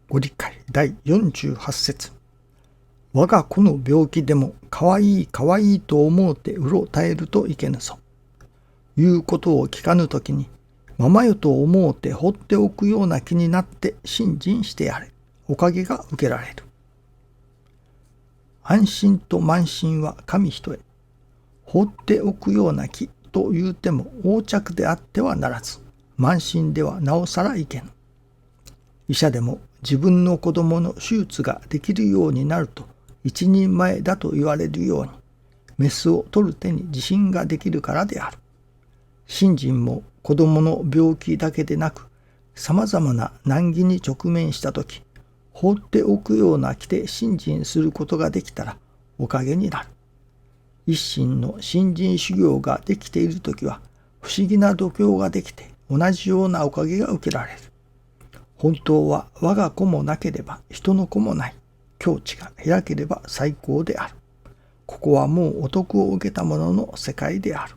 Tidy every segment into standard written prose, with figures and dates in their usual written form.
ご理解第48節。我が子の病気でもかわいいかわいいと思うてうろたえるといけぬぞ。言うことを聞かぬときに、ままよと思うて放っておくような気になって信心してやれ。おかげが受けられる。安心と慢心は神一重。放っておくような気と言うても横着であってはならず、慢心ではなおさらいけぬ。医者でも自分の子供の手術ができるようになると一人前だと言われるように、メスを取る手に自信ができるからである。信心も子供の病気だけでなく、さまざまな難儀に直面したとき、放っておくような気で信心することができたらおかげになる。一心の信心修行ができているときは、不思議な度胸ができて同じようなおかげが受けられる。本当は我が子もなければ人の子もない。境地が開ければ最高である。ここはもうお得を受けた者の世界である。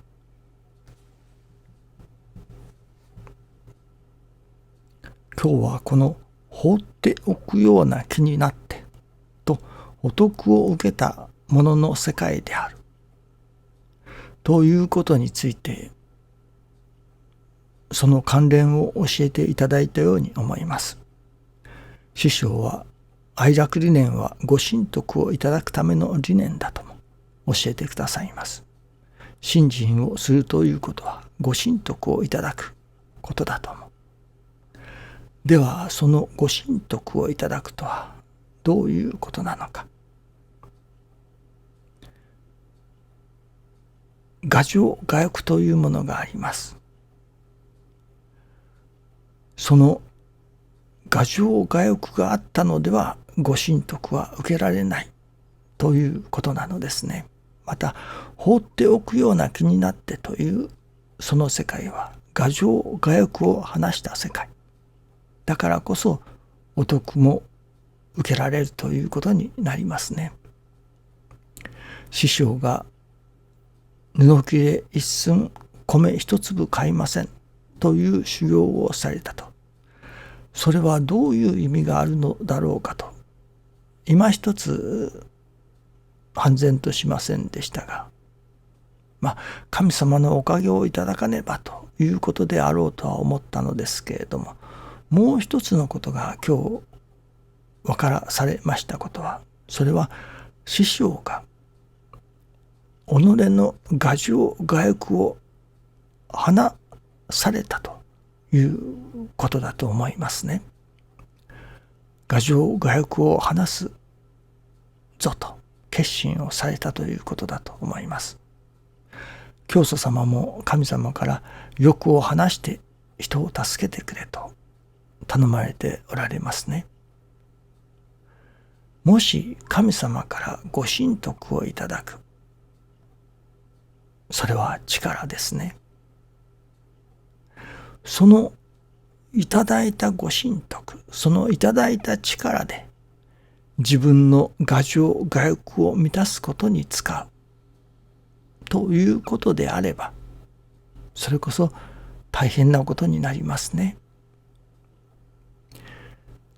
今日はこの放っておくような気になってとお得を受けた者の世界であるということについて、その関連を教えていただいたように思います。師匠は愛楽理念はご神徳をいただくための理念だとも教えてくださいます。信心をするということはご神徳をいただくことだとも。ではそのご神徳をいただくとはどういうことなのか。牙城牙欲というものがあります。その牙城牙欲があったのではご神徳は受けられないということなのですね。また放っておくような気になってというその世界は牙城牙欲を離した世界だからこそお得も受けられるということになりますね。師匠が布切れ一寸米一粒買いませんという修行をされたと。それはどういう意味があるのだろうかと今一つ判然としませんでしたが、神様のおかげをいただかねばということであろうとは思ったのですけれども、もう一つのことが今日分からされましたことは、それは師匠が己の牙城牙欲を離されたということだと思いますね。牙城牙欲を離すぞと決心をされたということだと思います。教祖様も神様から欲を離して人を助けてくれと頼まれておられますね。もし神様からご神徳をいただく、それは力ですね。そのいただいたご神徳、そのいただいた力で自分の牙城牙欲を満たすことに使うということであれば、それこそ大変なことになりますね。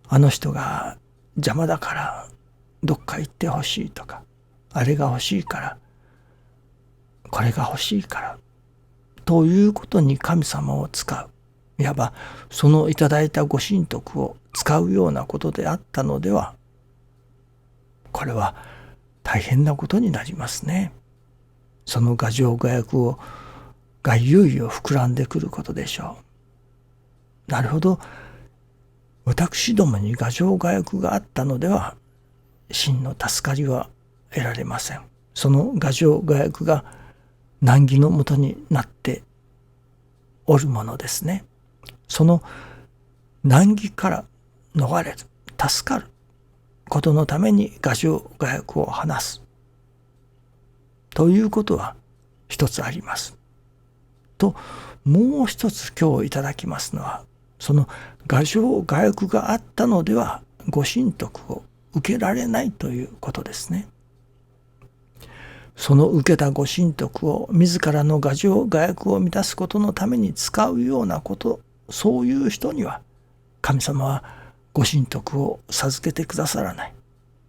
あの人が邪魔だからどっか行ってほしいとか、あれが欲しいからこれが欲しいからということに神様を使う、いわばそのいただいたご神徳を使うようなことであったのでは、これは大変なことになりますね。その牙城牙欲がいよいよ膨らんでくることでしょう。なるほど、私どもに牙城牙欲があったのでは真の助かりは得られません。その牙城牙欲が難儀のもとになっておるものですね。その難儀から逃れる、助かることのために牙城牙欲を離すということは一つあります。と、もう一つ今日いただきますのは、その牙城牙欲があったのではご神徳を受けられないということですね。その受けたご神徳を自らの牙城牙欲を満たすことのために使うようなこと、そういう人には神様はご神徳を授けてくださらない。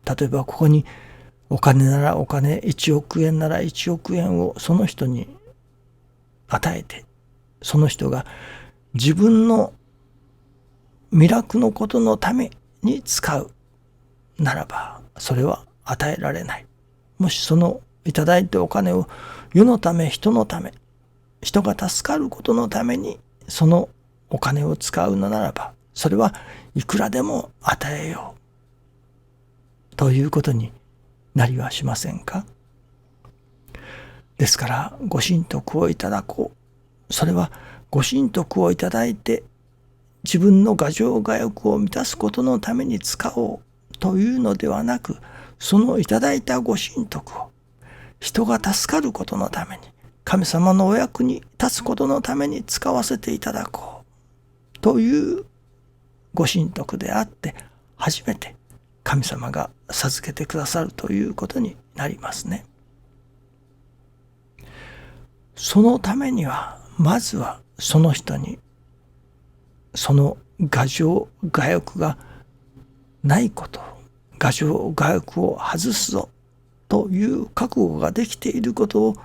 例えばここにお金ならお金、1億円なら1億円をその人に与えて、その人が自分の弥勒のことのために使うならば、それは与えられない。もしそのいただいたお金を世のため、人のため、人が助かることのためにそのお金を使うのならば、それはいくらでも与えようということになりはしませんか。ですからご神徳をいただこう。それはご神徳をいただいて自分の牙城牙欲を満たすことのために使おうというのではなく、そのいただいたご神徳を人が助かることのために、神様のお役に立つことのために使わせていただこうというご神徳であって、初めて神様が授けてくださるということになりますね。そのためにはまずはその人にその牙城牙欲がないこと、牙城牙欲を外すぞという覚悟ができていることを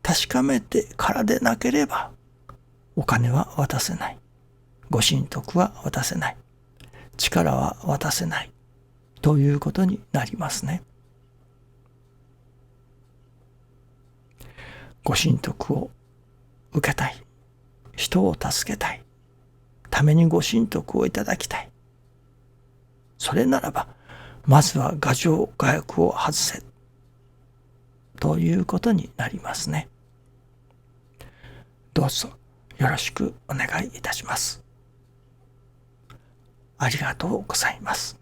確かめてからでなければ、お金は渡せない、ご神徳は渡せない、力は渡せないということになりますね。ご神徳を受けたい、人を助けたいためにご神徳をいただきたい。それならばまずは牙城牙欲を外せということになりますね。どうぞよろしくお願いいたします。ありがとうございます。